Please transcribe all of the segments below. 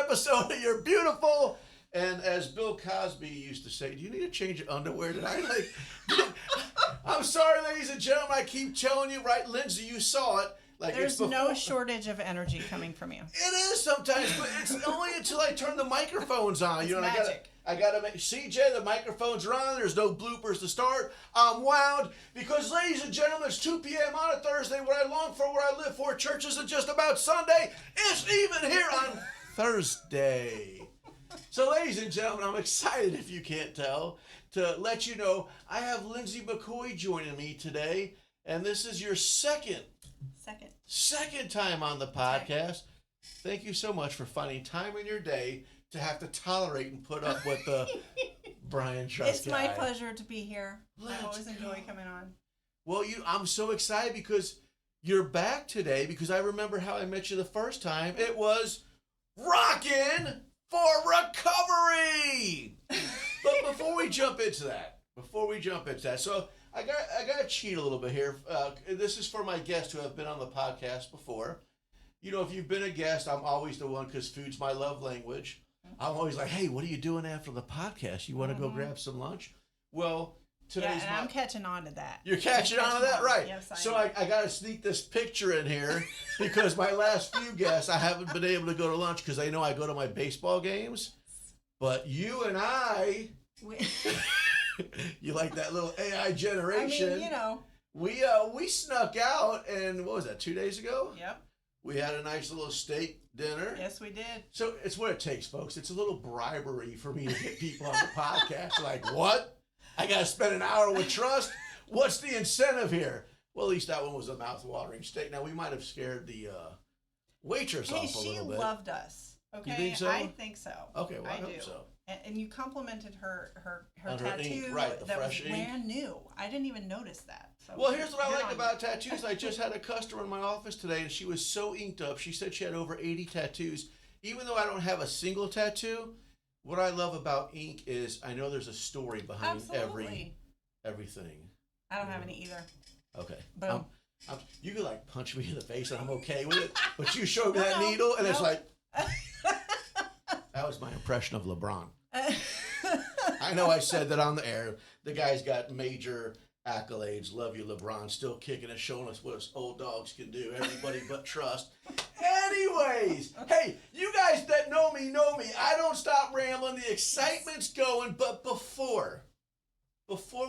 episode of You're Beautiful. And as Bill Cosby used to say, do you need to change your underwear tonight? I'm sorry, ladies and gentlemen, I keep telling you, right, Lindsay, you saw it. There's no shortage of energy coming from you. It is sometimes, but it's only until I turn the microphones on. It's magic. I gotta make CJ, the microphones are on. There's no bloopers to start. I'm wound because, ladies and gentlemen, it's 2 p.m. on a Thursday. What I long for, what I live for, church isn't just about Sunday. It's even here on Thursday. So, ladies and gentlemen, I'm excited, if you can't tell, to let you know I have Lindsay McCoy joining me today, and this is your second time on the podcast. Thank you so much for finding time in your day to have to tolerate and put up with the Brian Trust guy. It's my pleasure to be here. I always enjoy coming on. Well, I'm so excited because you're back today, because I remember how I met you the first time. It was Rockin' for Recovery. But before we jump into that, so I got to cheat a little bit here. This is for my guests who have been on the podcast before. You know, if you've been a guest, I'm always the one, because food's my love language. I'm always like, hey, what are you doing after the podcast? You want to go grab some lunch? Well, today's I'm catching on to that. You're catching on to that, right? Yes, so I got to sneak this picture in here because my last few guests, I haven't been able to go to lunch because they know I go to my baseball games. But you and I, you like that little AI generation. I mean, you know. We snuck out, and what was that, 2 days ago? Yep. We had a nice little steak dinner. Yes, we did. So it's what it takes, folks. It's a little bribery for me to get people on the podcast. Like, what? I got to spend an hour with Trust? What's the incentive here? Well, at least that one was a mouth-watering steak. Now, we might have scared the waitress off a little bit. She loved us. Okay, you think so? I think so. Okay, well, I hope do. so. And you complimented her tattoo ink, right, the that fresh was brand new. I didn't even notice that. So well, here's what I like about tattoos. I just had a customer in my office today, and she was so inked up. She said she had over 80 tattoos. Even though I don't have a single tattoo, what I love about ink is I know there's a story behind everything. I don't have any either. Okay. Boom. You could like punch me in the face and I'm okay with it, but you showed me that needle and it's like... That was my impression of LeBron. I know I said that on the air. The guy's got major accolades. Love you, LeBron. Still kicking and showing us what us old dogs can do. Everybody but Trust. Anyways, hey, you guys that know me know me. I don't stop rambling. The excitement's going. But before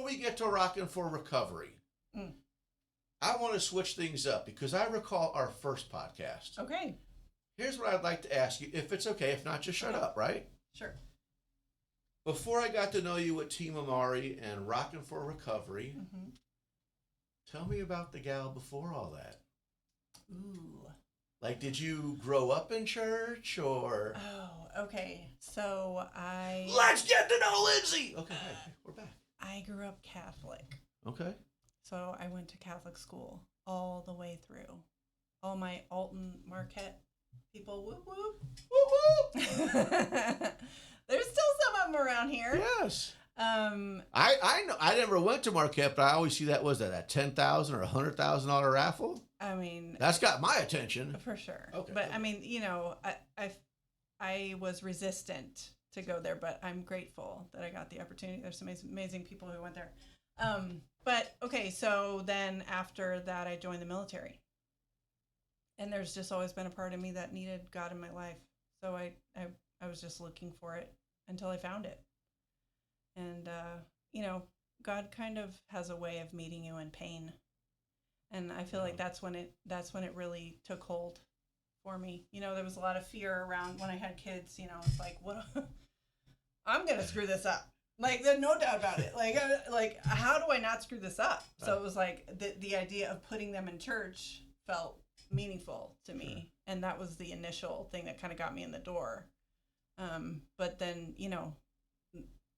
we get to Rockin' for Recovery, I want to switch things up because I recall our first podcast. Okay. Here's what I'd like to ask you, if it's okay. If not, just shut up, right? Sure. Before I got to know you with Team Amare and Rockin' for Recovery, tell me about the gal before all that. Ooh. Like, did you grow up in church or? Oh, okay. So Let's get to know Lindsay! Okay, hey, we're back. I grew up Catholic. Okay. So I went to Catholic school all the way through. All my Alton Marquette people, whoop whoop. Whoop whoop. There's still some of them around here. Yes. I know. I never went to Marquette, but I always see that. Was that $10,000 or $100,000 raffle? I mean, that's got my attention for sure. Okay. But I mean, you know, I was resistant to go there, but I'm grateful that I got the opportunity. There's some amazing people who went there. But okay, so then after that, I joined the military. And there's just always been a part of me that needed God in my life. So I was just looking for it until I found it. And, you know, God kind of has a way of meeting you in pain. And I feel like that's when it really took hold for me. You know, there was a lot of fear around when I had kids, you know, it's like, what, I'm going to screw this up. Like, there's no doubt about it. Like, how do I not screw this up? So it was like the idea of putting them in church felt meaningful to me. And that was the initial thing that kind of got me in the door. But then, you know,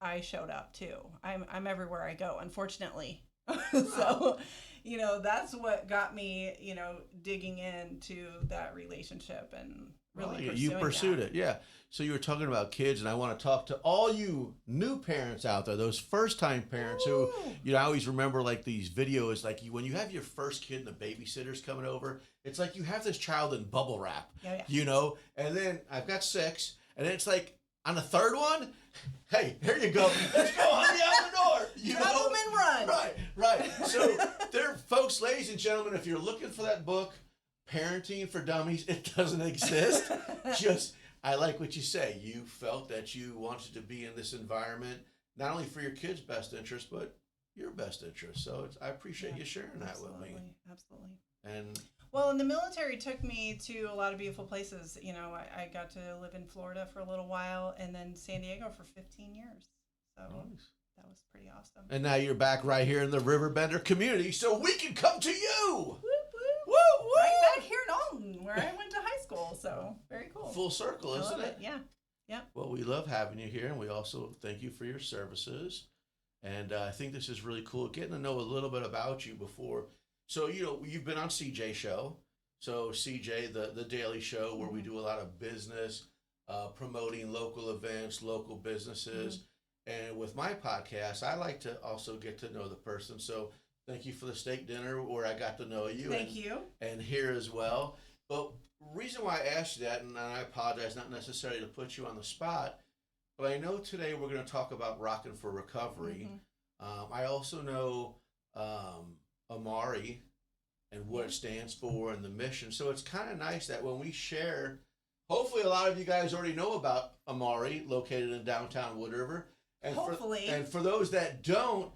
I showed up too. I'm everywhere I go, unfortunately. So, you know, that's what got me, you know, digging into that relationship and really you pursued it. Yeah. So you were talking about kids, and I want to talk to all you new parents out there, those first-time parents who, you know, I always remember like these videos, like when you have your first kid and the babysitter's coming over, it's like you have this child in bubble wrap, you know, and then I've got 6. And it's like, on the third one, hey, here you go. Let's go on the other door. You Grab them and run. Right. So there, folks, ladies and gentlemen, if you're looking for that book, Parenting for Dummies, it doesn't exist. Just, I like what you say. You felt that you wanted to be in this environment, not only for your kids' best interest, but your best interest. So I appreciate you sharing that with me. Absolutely. And well, and the military took me to a lot of beautiful places. You know, I got to live in Florida for a little while, and then San Diego for 15 years. So nice. That was pretty awesome. And now you're back right here in the Riverbender community, so we can come to you. Whoop, whoop. Woo, woo. Right back here in Alton, where I went to high school. So very cool. Full circle, isn't it? Yeah. Yep. Well, we love having you here, and we also thank you for your services. And I think this is really cool, getting to know a little bit about you before. So, you know, you've been on CJ Show. So CJ, the daily show where we do a lot of business, promoting local events, local businesses. And with my podcast, I like to also get to know the person. So thank you for the steak dinner where I got to know you. Thank you. And here as well. But reason why I asked you that, and I apologize, not necessarily to put you on the spot, but I know today we're going to talk about Rockin' for Recovery. I also know Amare and what it stands for and the mission. So it's kind of nice that when we share, hopefully a lot of you guys already know about Amare, located in downtown Wood River. And hopefully. And for those that don't,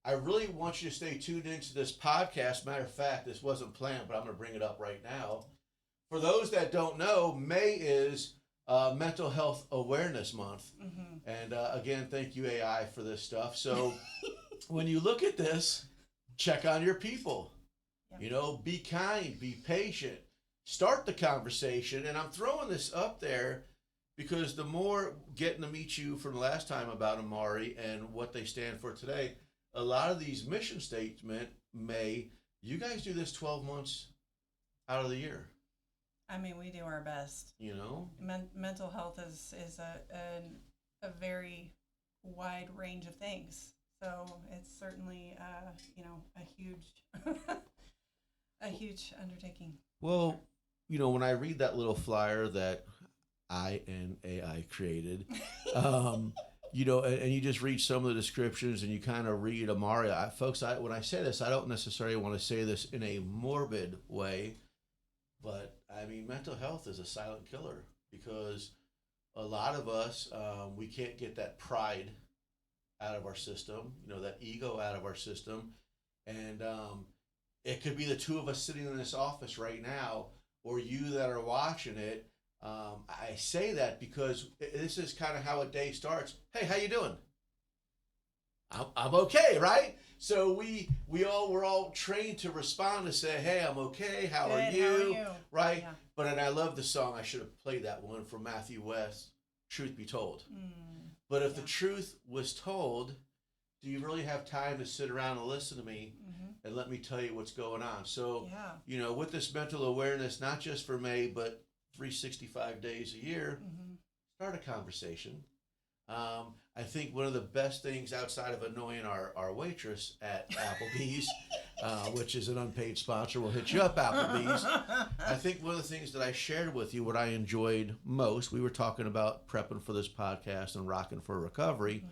I really want you to stay tuned into this podcast. Matter of fact, this wasn't planned, but I'm going to bring it up right now. For those that don't know, May is Mental Health Awareness Month. And again, thank you, AI, for this stuff. So when you look at this, check on your people. You know, be kind, be patient, start the conversation. And I'm throwing this up there because the more getting to meet you from the last time about Amare and what they stand for today, a lot of these mission statement you guys do this 12 months out of the year. I mean, we do our best. You know, mental health is a very wide range of things. So it's certainly a huge a huge undertaking. Well, you know, when I read that little flyer that AI created, you know, and you just read some of the descriptions and you kind of read Amare. Folks, when I say this, I don't necessarily want to say this in a morbid way, but I mean, mental health is a silent killer because a lot of us, we can't get that pride out of our system, you know, that ego out of our system. And it could be the two of us sitting in this office right now, or you that are watching it. I say that because this is kind of how a day starts. Hey, how you doing? I'm okay, right? So we're all trained to respond to say, hey, I'm okay. How are you? Right? Yeah. But and I love the song. I should have played that one from Matthew West, Truth Be Told. But if the truth was told, do you really have time to sit around and listen to me and let me tell you what's going on? So, you know, with this mental awareness, not just for May, but 365 days a year, start a conversation. I think one of the best things outside of annoying our waitress at Applebee's, which is an unpaid sponsor, we'll hit you up, Applebee's. I think one of the things that I shared with you, what I enjoyed most, we were talking about prepping for this podcast and rocking for recovery.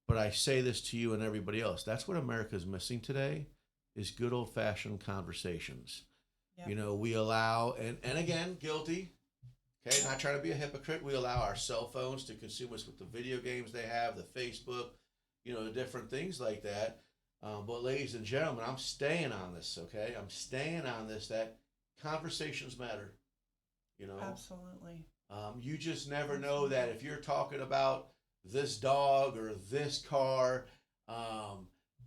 But I say this to you and everybody else. That's what America's missing today is good old-fashioned conversations. You know, we allow, and again, guilty, okay, not trying to be a hypocrite, we allow our cell phones to consume us with the video games they have, the Facebook, you know, the different things like that. But ladies and gentlemen, I'm staying on this, okay? I'm staying on this, that conversations matter, you know? Absolutely. You just never know that if you're talking about this dog or this car,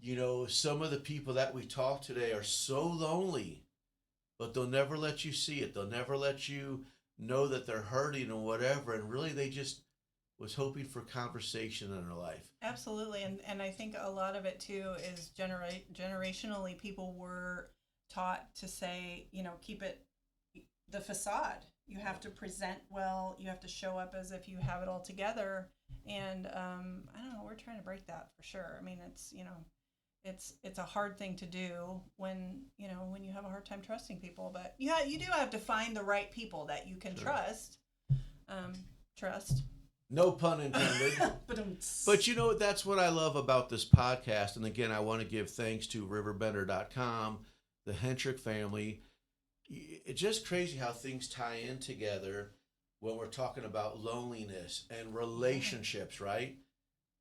you know, some of the people that we talk today are so lonely, but they'll never let you see it. They'll never let you know that they're hurting or whatever. And really, they just was hoping for conversation in their life. Absolutely. And I think a lot of it, too, is generationally, people were taught to say, you know, keep it the facade. You have to present well. You have to show up as if you have it all together. And I don't know, we're trying to break that for sure. I mean, it's, you know, it's a hard thing to do when you have a hard time trusting people, but you do have to find the right people that you can trust. Trust. No pun intended. But you know, that's what I love about this podcast. And again, I want to give thanks to RiverBender.com, the Hentrick family. It's just crazy how things tie in together when we're talking about loneliness and relationships, right?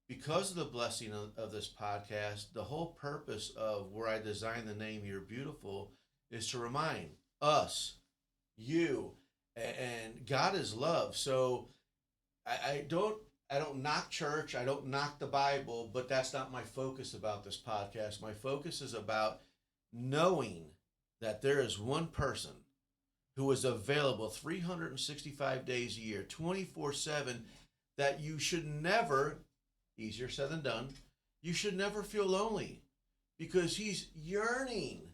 Because of the blessing of this podcast, the whole purpose of where I designed the name You're Beautiful is to remind us, you, and God is love. So I don't knock church, I don't knock the Bible, but that's not my focus about this podcast. My focus is about knowing that there is one person who is available 365 days a year, 24/7, that you should never, easier said than done, you should never feel lonely, because he's yearning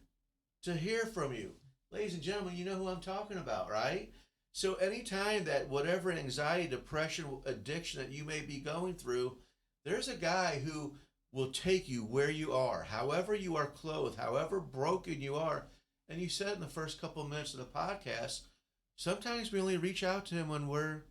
to hear from you. Ladies and gentlemen, you know who I'm talking about, right? So anytime that whatever anxiety, depression, addiction that you may be going through, there's a guy who will take you where you are, however you are clothed, however broken you are. And you said in the first couple of minutes of the podcast, sometimes we only reach out to him when we're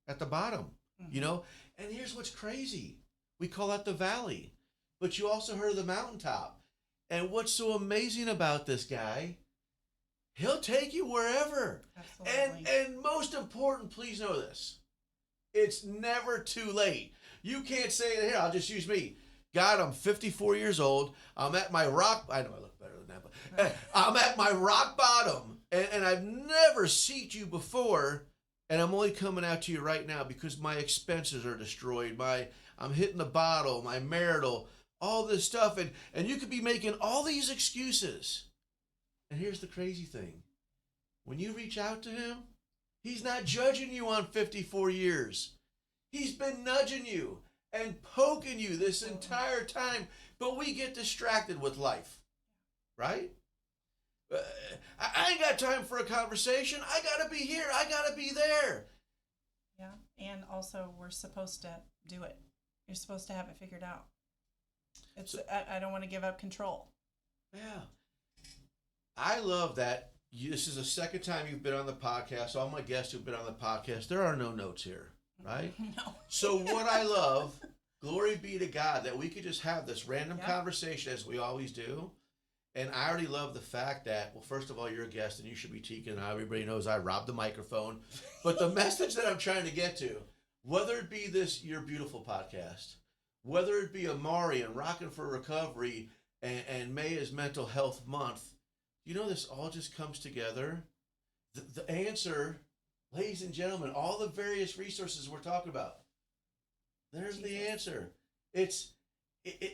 at the bottom, you know? And here's what's crazy. We call that the valley, but you also heard of the mountaintop. And what's so amazing about this guy, he'll take you wherever. Absolutely. And most important, please know this, it's never too late. You can't say, here, I'll just use me. God, I'm 54 years old. I'm at my rock, I know I look better than that, but I'm at my rock bottom, and I've never seen you before, and I'm only coming out to you right now because my expenses are destroyed. I'm hitting the bottle, my marital, all this stuff, and you could be making all these excuses. And here's the crazy thing. When you reach out to him, he's not judging you on 54 years. He's been nudging you and poking you this entire time, but we get distracted with life, right? I ain't got time for a conversation. I got to be here. I got to be there. Yeah, and also we're supposed to do it. You're supposed to have it figured out. I don't want to give up control. Yeah. I love that. This is the second time you've been on the podcast. All my guests who've been on the podcast, there are no notes here, right? No. So what I love, glory be to God, that we could just have this random conversation as we always do. And I already love the fact that, well, first of all, you're a guest and you should be teaching. Everybody knows I robbed the microphone. But the message that I'm trying to get to, whether it be this You're Beautiful podcast, whether it be Amare and Rockin' for Recovery, and May is Mental Health Month, you know, this all just comes together. The answer, ladies and gentlemen, all the various resources we're talking about, there's the answer. It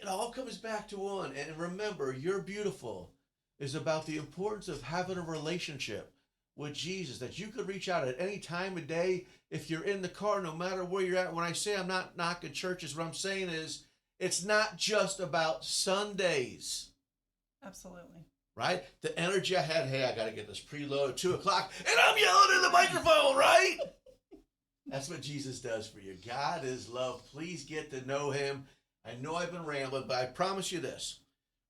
all comes back to one. And remember, You're Beautiful is about the importance of having a relationship with Jesus, that you could reach out at any time of day. If you're in the car, no matter where you're at. When I say I'm not knocking churches, what I'm saying is it's not just about Sundays. Absolutely. Right? The energy I had, hey, I got to get this preload at 2 o'clock, and I'm yelling in the microphone, right? That's what Jesus does for you. God is love. Please get to know him. I know I've been rambling, but I promise you this.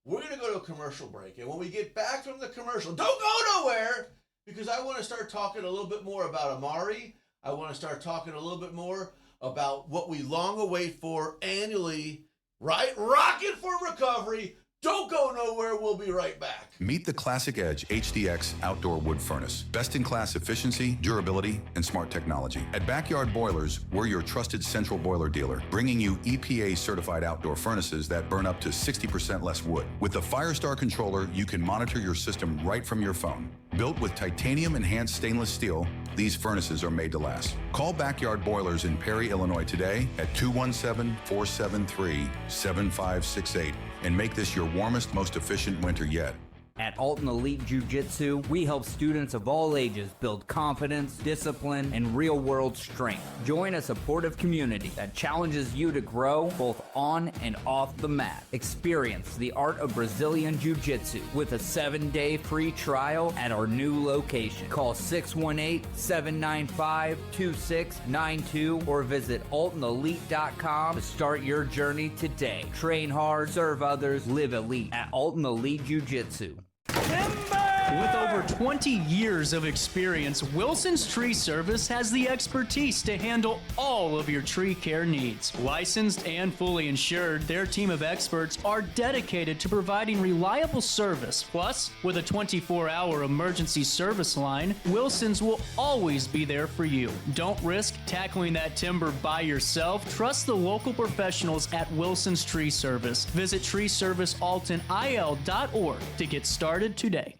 We're going to go to a commercial break, and when we get back from the commercial, don't go nowhere, because I want to start talking a little bit more about Amare. I want to start talking a little bit more about what we long await for annually, right? Rockin' for Recovery. Don't go nowhere. We'll be right back. Meet the Classic Edge HDX outdoor wood furnace. Best-in-class efficiency, durability, and smart technology. At Backyard Boilers, we're your trusted central boiler dealer, bringing you EPA-certified outdoor furnaces that burn up to 60% less wood. With the Firestar controller, you can monitor your system right from your phone. Built with titanium-enhanced stainless steel, these furnaces are made to last. Call Backyard Boilers in Perry, Illinois today at 217-473-7568 and make this your warmest, most efficient winter yet. At Alton Elite Jiu-Jitsu, we help students of all ages build confidence, discipline, and real-world strength. Join a supportive community that challenges you to grow both on and off the mat. Experience the art of Brazilian Jiu-Jitsu with a 7-day free trial at our new location. Call 618-795-2692 or visit altonelite.com to start your journey today. Train hard, serve others, live elite at Alton Elite Jiu-Jitsu. Timber! With over 20 years of experience, Wilson's Tree Service has the expertise to handle all of your tree care needs. Licensed and fully insured, their team of experts are dedicated to providing reliable service. Plus, with a 24-hour emergency service line, Wilson's will always be there for you. Don't risk tackling that timber by yourself. Trust the local professionals at Wilson's Tree Service. Visit treeservicealtonil.org to get started today.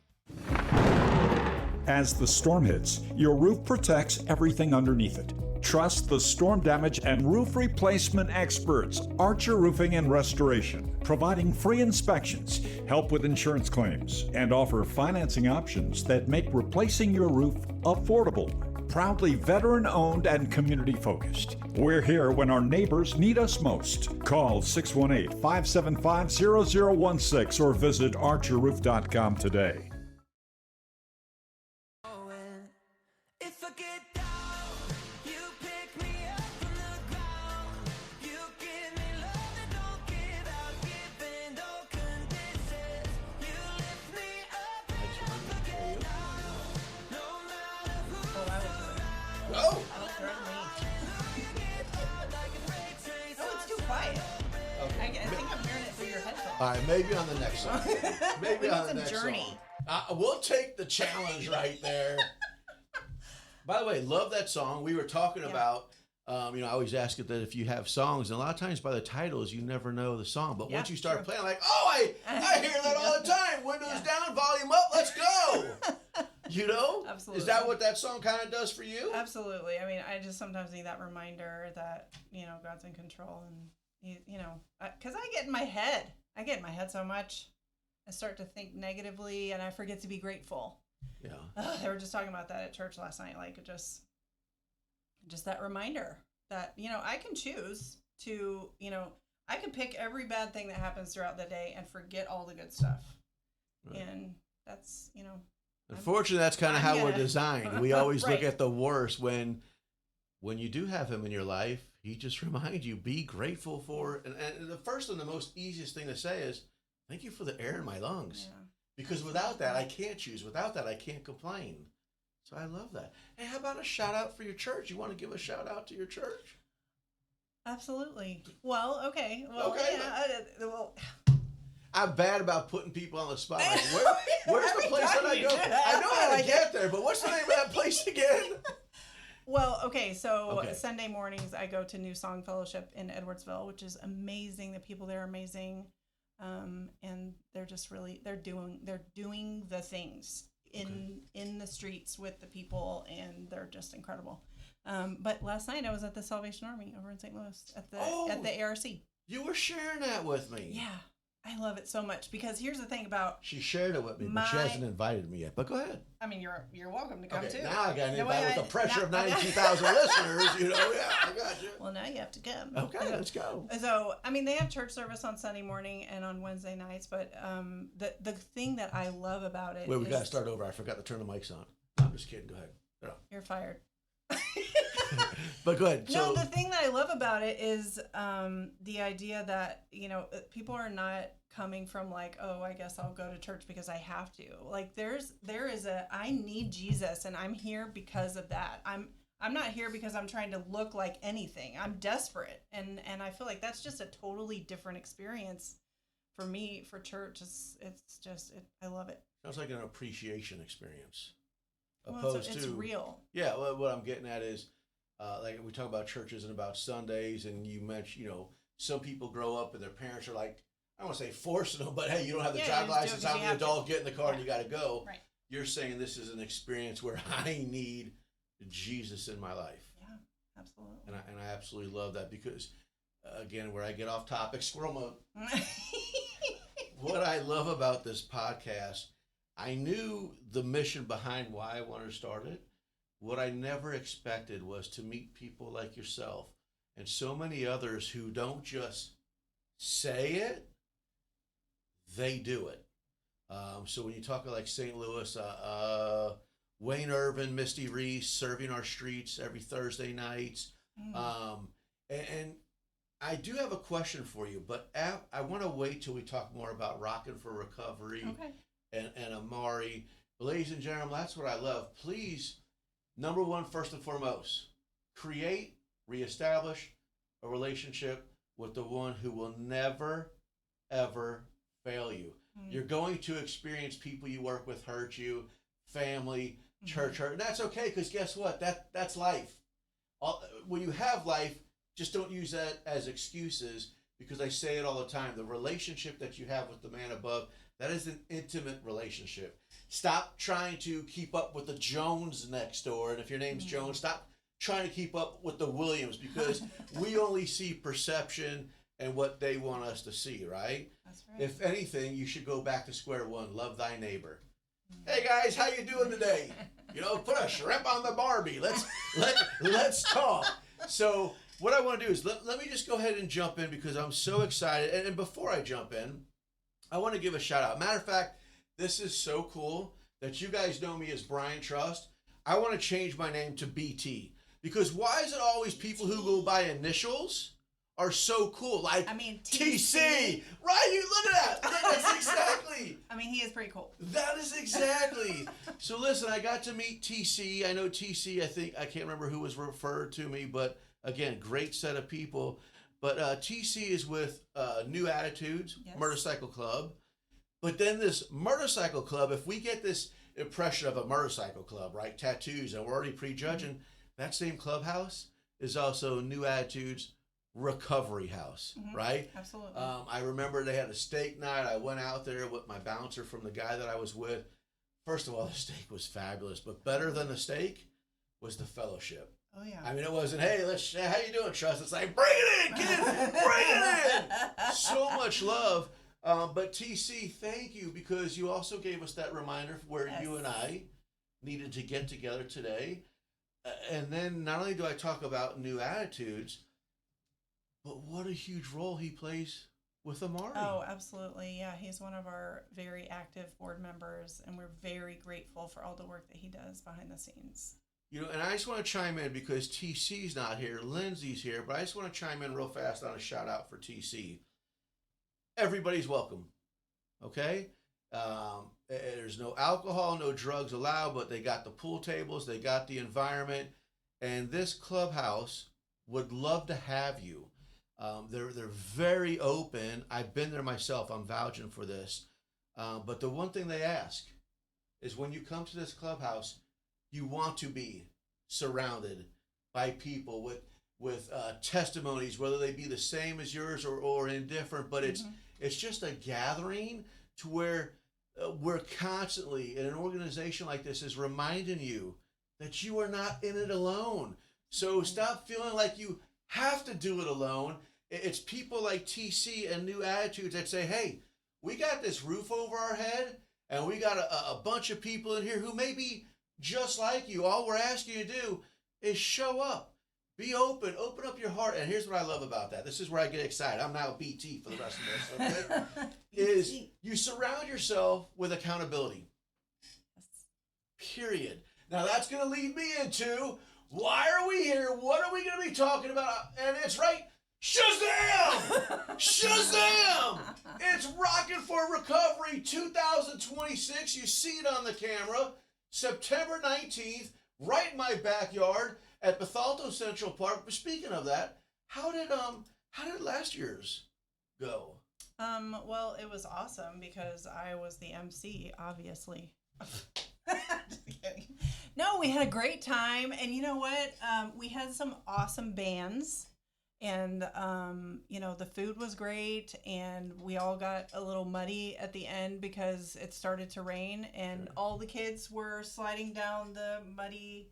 As the storm hits, your roof protects everything underneath it. Trust the storm damage and roof replacement experts, Archer Roofing and Restoration, providing free inspections, help with insurance claims, and offer financing options that make replacing your roof affordable. Proudly veteran-owned and community-focused. We're here when our neighbors need us most. Call 618-575-0016 or visit archerroof.com today. All right, maybe on the next song. Maybe on the next Journey. song. We'll take the challenge right there. By the way, love that song. We were talking about, I always ask it that if you have songs, and a lot of times by the titles, you never know the song. But once you start playing, like, I hear that all the time. Windows down, volume up, let's go. Absolutely. Is that what that song kind of does for you? Absolutely. I mean, I just sometimes need that reminder that, God's in control, and, because I get in my head. I get in my head so much. I start to think negatively, and I forget to be grateful. Yeah. They were just talking about that at church last night. Like, just that reminder that, I can choose to, I can pick every bad thing that happens throughout the day and forget all the good stuff. Right. And that's, Unfortunately, that's kind of how we're designed. We always right. look at the worst when you do have him in your life. He just reminds you, be grateful for, and the first and the most easiest thing to say is, thank you for the air in my lungs. Yeah. Because without that, I can't choose. Without that, I can't complain. So I love that. Hey, how about a shout out for your church? You want to give a shout out to your church? Absolutely. Well, okay. Well, I'm bad about putting people on the spot. Like, where's the place that I go? I know how to get there, but what's the name of that place again? Well, okay, so Sunday mornings I go to New Song Fellowship in Edwardsville, which is amazing. The people there are amazing, and they're just they're doing the things in the streets with the people, and they're just incredible. But last night I was at the Salvation Army over in St. Louis at the ARC. You were sharing that with me. Yeah. I love it so much because here's the thing about she shared it with me, but she hasn't invited me yet. But go ahead. I mean, you're welcome to come too. Now I got to invite with the pressure of 92,000 listeners. Yeah, I got you. Well, now you have to come. Okay, let's go. So, I mean, they have church service on Sunday morning and on Wednesday nights, but the thing that I love about it. Wait, we got to start over. I forgot to turn the mics on. No, I'm just kidding. Go ahead. No. You're fired. But go ahead. No, the thing that I love about it is the idea that, people are not coming from like, oh, I guess I'll go to church because I have to. Like there is I need Jesus, and I'm here because of that. I'm not here because I'm trying to look like anything. I'm desperate. And I feel like that's just a totally different experience for me, for church. I love it. Sounds like an appreciation experience. Well, it's real. Yeah, well, what I'm getting at is, like we talk about churches and about Sundays, and you mentioned, some people grow up and their parents are like, I don't want to say forcing them, but hey, you don't have the driver's license, I'm the adult, get in the car and you got to go. Right. You're saying this is an experience where I need Jesus in my life. Yeah, absolutely. And I absolutely love that because, again, where I get off topic, squirrel mode. What I love about this podcast, I knew the mission behind why I wanted to start it. What I never expected was to meet people like yourself and so many others who don't just say it, they do it. So when you talk like St. Louis, Wayne Irvin, Misty Reese serving our streets every Thursday nights. And I do have a question for you, but I want to wait till we talk more about Rockin' for Recovery and Amare. But ladies and gentlemen, that's what I love. Please, number one, first and foremost, create, reestablish a relationship with the one who will never, ever fail you. You're going to experience people you work with hurt you, family, church hurt. And that's okay, because guess what? That's life. When you have life, just don't use that as excuses, because I say it all the time. The relationship that you have with the man above, that is an intimate relationship. Stop trying to keep up with the Jones next door. And if your name's Jones, stop trying to keep up with the Williams, because we only see perception and what they want us to see, right? That's right. If anything, you should go back to square one. Love thy neighbor. Hey guys, how you doing today? Put a shrimp on the Barbie. Let's talk. So what I want to do is let me just go ahead and jump in, because I'm so excited. And before I jump in, I want to give a shout out. Matter of fact, this is so cool that you guys know me as Brian Trust. I want to change my name to BT, because why is it always people who go by initials are so cool? Like, TC. Right? You look at that. That's exactly. He is pretty cool. That is exactly. So listen, I got to meet TC. I know TC, I can't remember who was referred to me, but again, great set of people. But TC is with New Attitudes, yes. Motorcycle Club. But then this motorcycle club, if we get this impression of a motorcycle club, right? Tattoos, and we're already prejudging, that same clubhouse is also New Attitudes Recovery House, right? Absolutely. I remember they had a steak night. I went out there with my bouncer from the guy that I was with. First of all, the steak was fabulous, but better than the steak was the fellowship. Oh yeah. It wasn't, hey, how you doing, Trust? It's like, bring it in, kid, bring it in. So much love. But TC, thank you, because you also gave us that reminder where you and I needed to get together today. And then not only do I talk about New Attitudes, but what a huge role he plays with Amare. Oh, absolutely. Yeah, he's one of our very active board members, and we're very grateful for all the work that he does behind the scenes. And I just want to chime in, because TC's not here, Lindsay's here, but I just want to chime in real fast on a shout out for TC. Everybody's welcome, okay? There's no alcohol, no drugs allowed, but they got the pool tables, they got the environment, and this clubhouse would love to have you. They're very open. I've been there myself. I'm vouching for this. But the one thing they ask is, when you come to this clubhouse, you want to be surrounded by people with testimonies, whether they be the same as yours or indifferent. But it's just a gathering to where we're constantly, in an organization like this, is reminding you that you are not in it alone. So stop feeling like you have to do it alone. It's people like TC and New Attitudes that say, hey, we got this roof over our head, and we got a bunch of people in here who may be just like you. All we're asking you to do is show up. Be open up your heart. And here's what I love about that. This is where I get excited. I'm now BT for the rest of this, okay? Is you surround yourself with accountability. Period. Now that's going to lead me into, why are we here? What are we going to be talking about? And it's right, Shazam! Shazam! It's Rockin' for Recovery 2026. You see it on the camera. September 19th, right in my backyard at Bethalto Central Park. But speaking of that, how did last year's go? Well, it was awesome because I was the MC, obviously. Just kidding. No, we had a great time, and you know what? We had some awesome bands, and the food was great, and we all got a little muddy at the end because it started to rain, and all the kids were sliding down the muddy,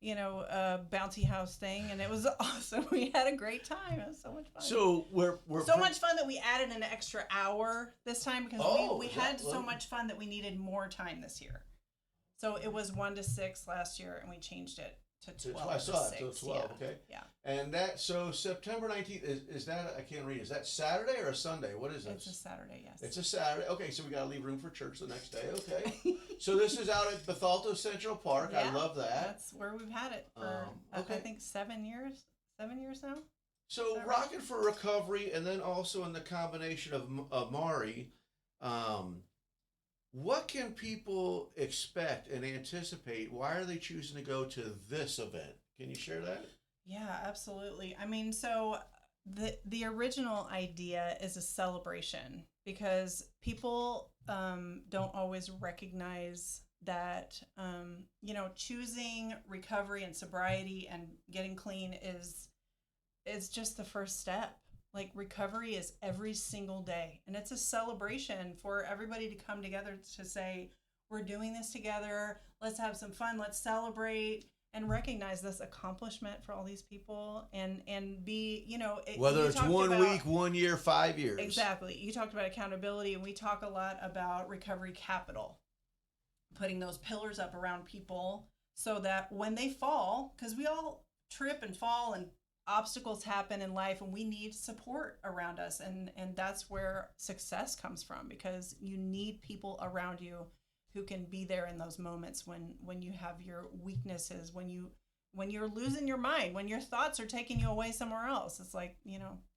bouncy house thing, and it was awesome. We had a great time. It was so much fun. So we're so much fun that we added an extra hour this time because we had so much fun that we needed more time this year. So it was 1 to 6 last year, and we changed it to 12. I saw it, to 6. to 12, yeah. okay. Yeah. And so September 19th, is that, I can't read, is that Saturday or a Sunday? What is this? It's a Saturday, yes. It's a Saturday. Okay, so we got to leave room for church the next day, okay. So this is out at Bethalto Central Park. Yeah, I love that. That's where we've had it for, okay. I think, 7 years. 7 years now? So Rockin' for Recovery, and then also in the combination of Amare, What can people expect and anticipate? Why are they choosing to go to this event? Can you share that? Yeah, absolutely. I mean, so the original idea is a celebration because people don't always recognize that choosing recovery and sobriety and getting clean is just the first step. Like, recovery is every single day, and it's a celebration for everybody to come together to say, we're doing this together, let's have some fun, let's celebrate and recognize this accomplishment for all these people, and be, whether it's 1 week, 1 year, 5 years. Exactly. You talked about accountability, and we talk a lot about recovery capital, putting those pillars up around people so that when they fall, because we all trip and fall and obstacles happen in life, and we need support around us, and that's where success comes from, because you need people around you who can be there in those moments when you have your weaknesses, when you're losing your mind, when your thoughts are taking you away somewhere else. It's like,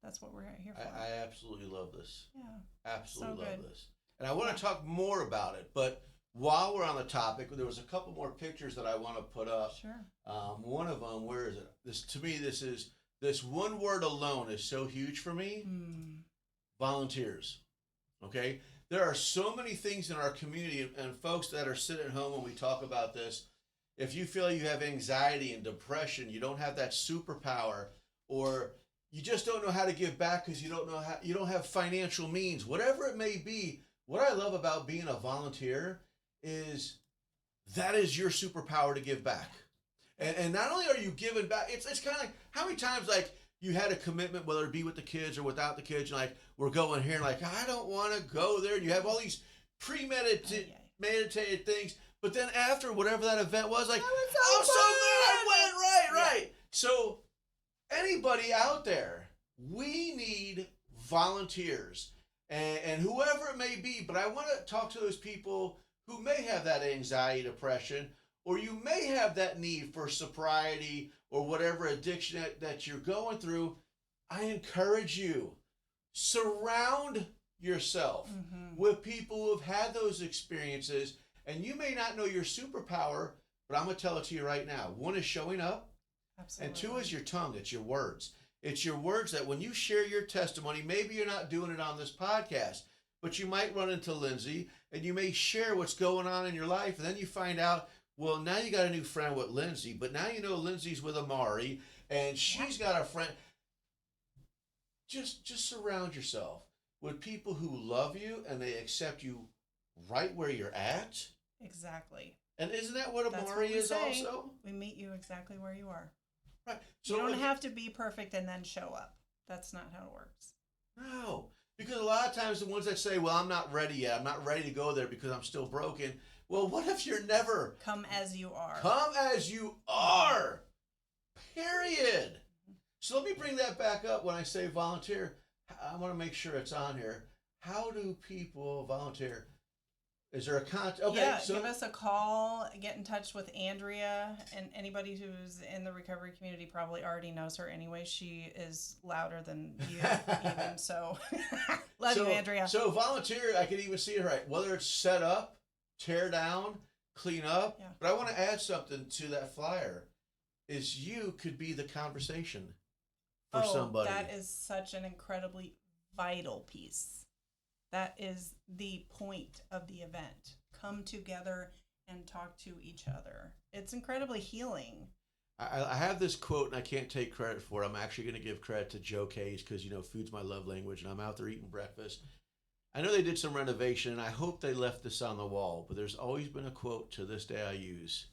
that's what we're here for. I absolutely love this. Yeah. Absolutely So love good. this. And I want to talk more about it, but while we're on the topic, there was a couple more pictures that I want to put up. Sure. One of them, where is it? This one word alone is so huge for me. Volunteers. Okay? There are so many things in our community, and folks that are sitting at home when we talk about this, if you feel you have anxiety and depression, you don't have that superpower, or you just don't know how to give back because you don't have financial means, whatever it may be, what I love about being a volunteer is that is your superpower to give back. And not only are you giving back, it's kind of like, how many times, like, you had a commitment, whether it be with the kids or without the kids, and like, we're going here, and like, I don't want to go there. And you have all these meditated things, but then after whatever that event was, like, I'm so glad I went, right. So anybody out there, we need volunteers, and whoever it may be, but I want to talk to those people who may have that anxiety, depression, or you may have that need for sobriety or whatever addiction that you're going through. I encourage you, surround yourself with people who have had those experiences. And you may not know your superpower, but I'm going to tell it to you right now. One is showing up. Absolutely. And two is your tongue. It's your words. It's your words that when you share your testimony, maybe you're not doing it on this podcast, but you might run into Lindsay and you may share what's going on in your life. And then you find out, well, now you got a new friend with Lindsay, but now you know Lindsay's with Amare and she's got a friend. Just surround yourself with people who love you and they accept you right where you're at. Exactly. And isn't that what Amare is also? We meet you exactly where you are. Right. So you don't have to be perfect and then show up. That's not how it works. No. Because a lot of times the ones that say, well, I'm not ready yet. I'm not ready to go there because I'm still broken. Well, what if you're never? Come as you are. Come as you are. Period. So let me bring that back up when I say volunteer. I want to make sure it's on here. How do people volunteer? Is there a contact? Okay, yeah, so give us a call. Get in touch with Andrea, and anybody who's in the recovery community probably already knows her anyway. She is louder than you even, so love you, Andrea. So volunteer, I can even see it right. Whether it's set up, tear down, clean up. Yeah. But I want to add something to that flyer. Is you could be the conversation for somebody. That is such an incredibly vital piece. That is the point of the event. Come together and talk to each other. It's incredibly healing. I have this quote, and I can't take credit for it. I'm actually going to give credit to Joe Case because, food's my love language, and I'm out there eating breakfast. I know they did some renovation, and I hope they left this on the wall, but there's always been a quote to this day I use.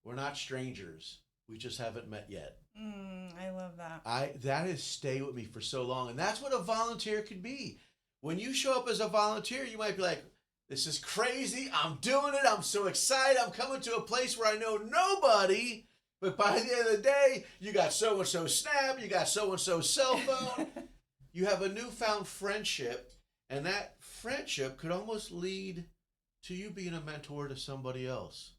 We're not strangers. We just haven't met yet. I love that. That has stayed with me for so long, and that's what a volunteer could be. When you show up as a volunteer, you might be like, this is crazy. I'm doing it. I'm so excited. I'm coming to a place where I know nobody. But by the end of the day, you got so-and-so Snap. You got so-and-so cell phone. You have a newfound friendship. And that friendship could almost lead to you being a mentor to somebody else.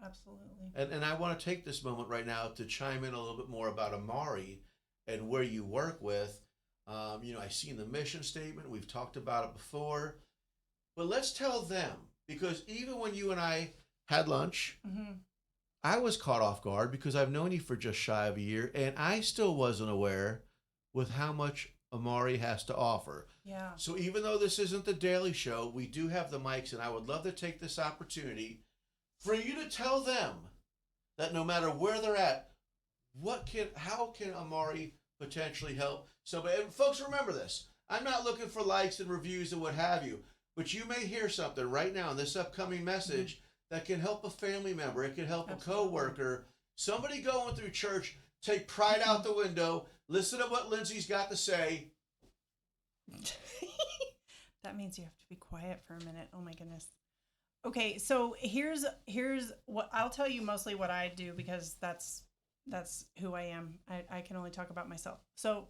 Absolutely. And I want to take this moment right now to chime in a little bit more about Amare and where you work with. I seen the mission statement. We've talked about it before. But let's tell them, because even when you and I had lunch, Mm-hmm. I was caught off guard because I've known you for just shy of a year, and I still wasn't aware with how much Amare has to offer. Yeah. So even though this isn't the Daily Show, we do have the mics, and I would love to take this opportunity for you to tell them that no matter where they're at, how can Amare potentially help somebody? And folks, remember this. I'm not looking for likes and reviews and what have you, but you may hear something right now in this upcoming message that can help a family member. It can help Absolutely. a coworker, somebody going through church. Take pride out the window. Listen to what Lindsay's got to say. That means you have to be quiet for a minute. Oh my goodness. Okay, so here's what I'll tell you mostly what I do, because that's who I am. I can only talk about myself. So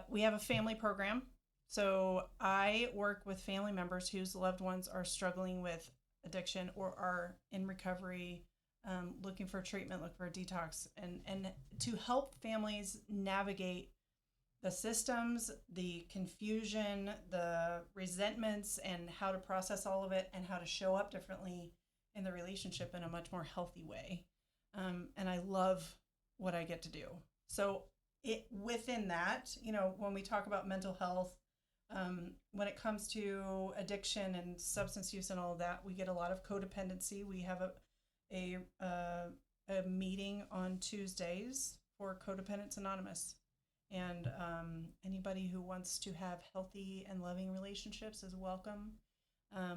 we have a family program. So I work with family members whose loved ones are struggling with addiction or are in recovery, looking for treatment, looking for a detox, and to help families navigate the systems, the confusion, the resentments, and how to process all of it and how to show up differently in the relationship in a much more healthy way. And I love what I get to do. So within that, when we talk about mental health, when it comes to addiction and substance use and all of that, we get a lot of codependency. We have a meeting on Tuesdays for Codependents Anonymous. And anybody who wants to have healthy and loving relationships is welcome.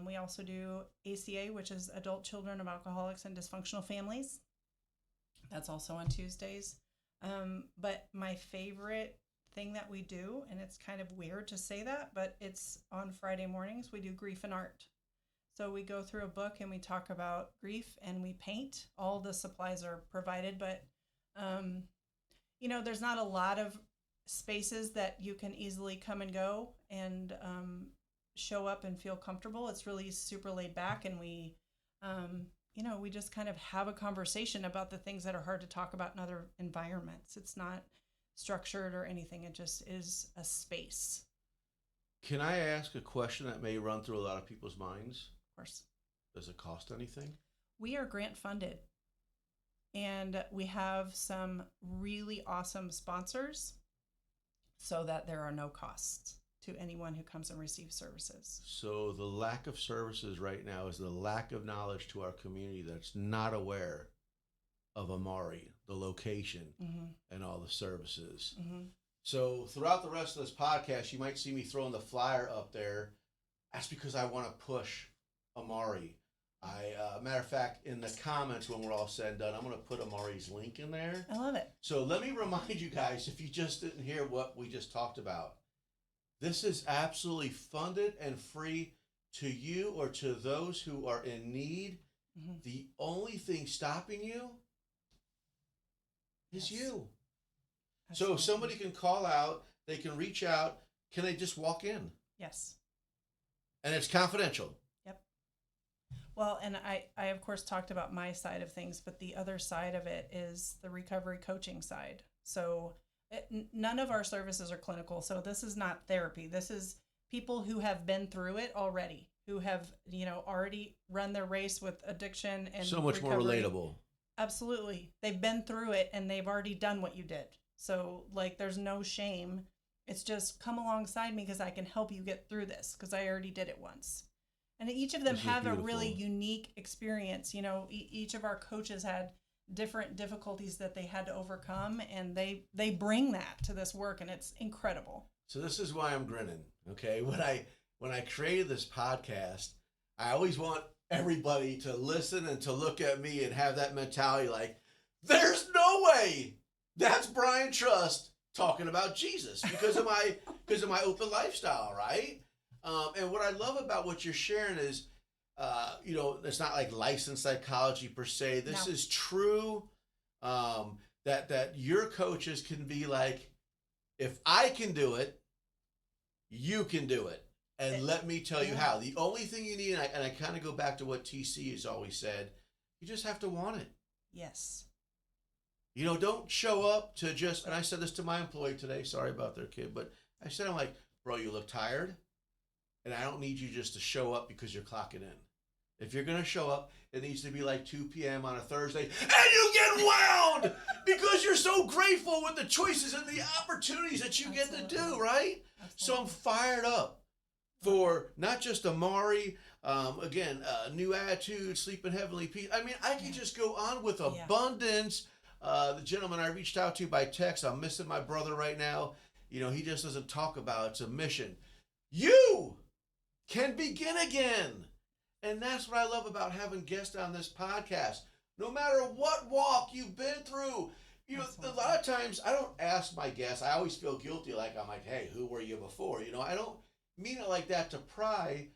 We also do ACA, which is Adult Children of Alcoholics and Dysfunctional Families. That's also on Tuesdays. But my favorite thing that we do, and it's kind of weird to say that, but it's on Friday mornings, we do grief and art. So we go through a book and we talk about grief and we paint. All the supplies are provided, but there's not a lot of spaces that you can easily come and go and show up and feel comfortable. It's really super laid back, and we just kind of have a conversation about the things that are hard to talk about in other environments. It's not structured or anything. It just is a space. Can I ask a question that may run through a lot of people's minds? Of course. Does it cost anything? We are grant funded, and we have some really awesome sponsors so that there are no costs to anyone who comes and receives services. So the lack of services right now is the lack of knowledge to our community that's not aware of Amare, the location, and all the services. Mm-hmm. So throughout the rest of this podcast, you might see me throwing the flyer up there. That's because I want to push Amare. Matter of fact, in the comments when we're all said and done, I'm going to put Amare's link in there. I love it. So let me remind you guys, if you just didn't hear what we just talked about, this is absolutely funded and free to you or to those who are in need. Mm-hmm. The only thing stopping you is you. So if somebody can call out, they can reach out, can they just walk in? Yes. And it's confidential. Yep. Well, and I of course talked about my side of things, but the other side of it is the recovery coaching side. So none of our services are clinical. So this is not therapy. This is people who have been through it already, who have, already run their race with addiction and so much recovery. more relatable. Absolutely. They've been through it and they've already done what you did. So there's no shame. It's just come alongside me because I can help you get through this because I already did it once. And each of them have a really unique experience. Each of our coaches had different difficulties that they had to overcome, and they bring that to this work, and it's incredible. So this is why I'm grinning. Okay. When I created this podcast, I always want everybody to listen and to look at me and have that mentality like, there's no way that's Brian Trust talking about Jesus because of my open lifestyle, right? And what I love about what you're sharing is, it's not like licensed psychology per se. This is true. That your coaches can be like, if I can do it, you can do it. And let me tell you how. The only thing you need, and I kind of go back to what TC has always said, you just have to want it. Yes. Don't show up to just, and I said this to my employee today, sorry about their kid, but I said, I'm like, bro, you look tired. And I don't need you just to show up because you're clocking in. If you're going to show up, it needs to be like 2 p.m. on a Thursday, and you get wound because you're so grateful with the choices and the opportunities that you get to do, right? So I'm fired up for not just Amare, new attitude, sleep in heavenly peace. I mean, I can just go on with abundance. The gentleman I reached out to by text, I'm missing my brother right now. He just doesn't talk about it's a mission. You can begin again. And that's what I love about having guests on this podcast. No matter what walk you've been through, a lot of times I don't ask my guests. I always feel guilty, like I'm like, hey, who were you before? I don't mean it like that to pry,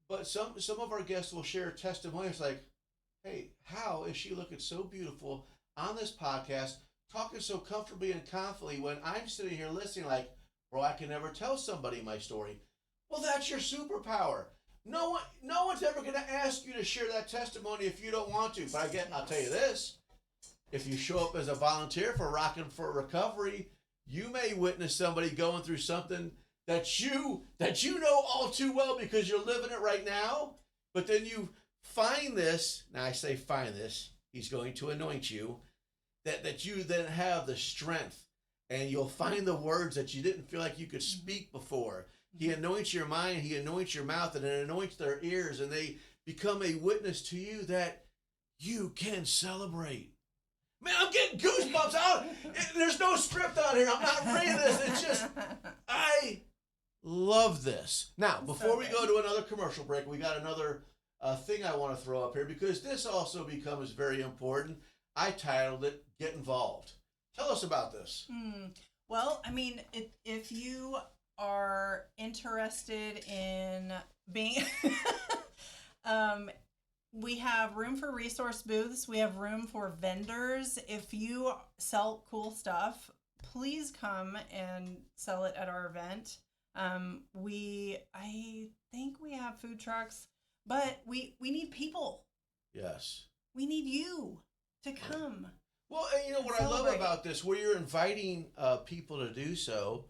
but some of our guests will share testimonies like, hey, how is she looking so beautiful on this podcast, talking so comfortably and confidently when I'm sitting here listening like, bro, I can never tell somebody my story. Well, that's your superpower. No one's ever going to ask you to share that testimony if you don't want to. But I'll tell you this. If you show up as a volunteer for Rockin' for Recovery, you may witness somebody going through something that you know all too well because you're living it right now. But then you find this. Now I say find this. He's going to anoint you. That you then have the strength. And you'll find the words that you didn't feel like you could speak before. He anoints your mind, he anoints your mouth, and it anoints their ears, and they become a witness to you that you can celebrate. Man, I'm getting goosebumps out. There's no script on here. I'm not reading this. It's just, I love this. Now, before we go to another commercial break, we got another thing I want to throw up here because this also becomes very important. I titled it, Get Involved. Tell us about this. Well, I mean, if you are interested in being we have room for resource booths, we have room for vendors. If you sell cool stuff, please come and sell it at our event. I think we have food trucks, but we need people. Yes, we need you to come. Well, and what I love about this, where you're inviting people to do so,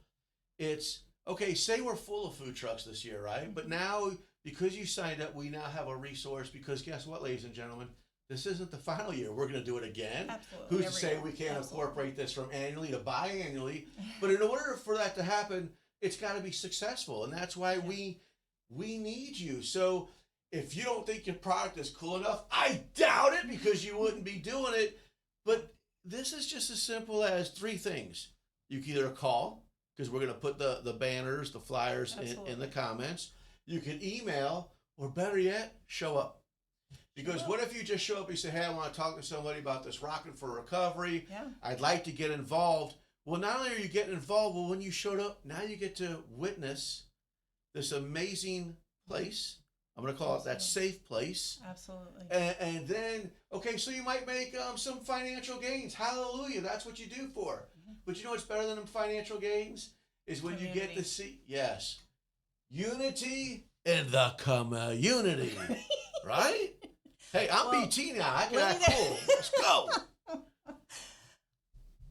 it's okay, say we're full of food trucks this year, right? But now, because you signed up, we now have a resource because guess what, ladies and gentlemen? This isn't the final year. We're going to do it again. Absolutely. Who's to say we can't incorporate this from annually to biannually? But in order for that to happen, it's got to be successful. And that's why we need you. So if you don't think your product is cool enough, I doubt it because you wouldn't be doing it. But this is just as simple as 3 things. You can either call, because we're going to put the banners, the flyers in the comments. You can email, or better yet, show up. Because what if you just show up and you say, hey, I want to talk to somebody about this Rockin' for Recovery. Yeah. I'd like to get involved. Well, not only are you getting involved, well, when you showed up, now you get to witness this amazing place. I'm going to call it that safe place. Absolutely. And then, okay, so you might make some financial gains. Hallelujah. That's what you do for. But you know what's better than them financial gains? Is when you get to see, yes, unity in the community. Right? Hey, I'm BT now. I can act cool. Let's go.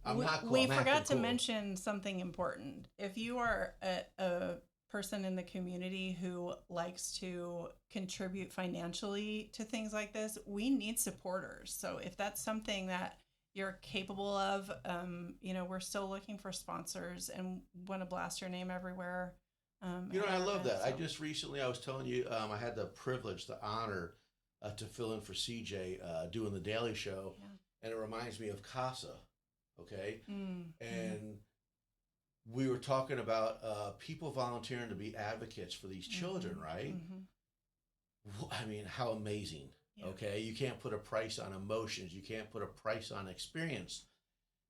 I'm not cool. We forgot to mention something important. If you are a person in the community who likes to contribute financially to things like this, we need supporters. So if that's something that you're capable of, we're still looking for sponsors and want to blast your name everywhere. I love that. So. I was telling you, I had the privilege, the honor to fill in for CJ doing the Daily Show. Yeah. And it reminds me of CASA. Okay. And we were talking about people volunteering to be advocates for these children, right? I mean, how amazing. Yeah. Okay. You can't put a price on emotions. You can't put a price on experience.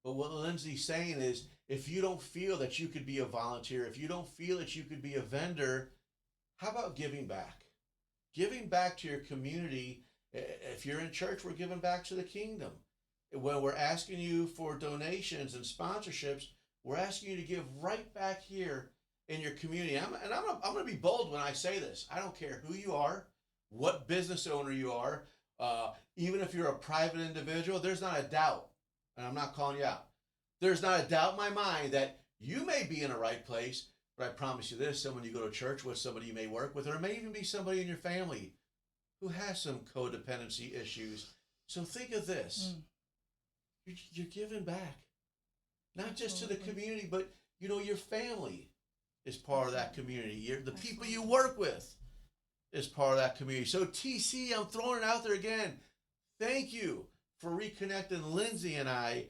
But what Lindsay's saying is, if you don't feel that you could be a volunteer, if you don't feel that you could be a vendor, how about giving back? Giving back to your community. If you're in church, we're giving back to the kingdom. When we're asking you for donations and sponsorships, we're asking you to give right back here in your community. I'm going to be bold when I say this. I don't care who you are, what business owner you are, even if you're a private individual, there's not a doubt, and I'm not calling you out. There's not a doubt in my mind that you may be in the right place, But I promise you this, someone you go to church with, somebody you may work with, or it may even be somebody in your family who has some codependency issues. So think of this. You're giving back. Not just to the community, but, you know, your family is part of that community. The people you work with is part of that community. So TC, I'm throwing it out there again. Thank you for reconnecting Lindsay and I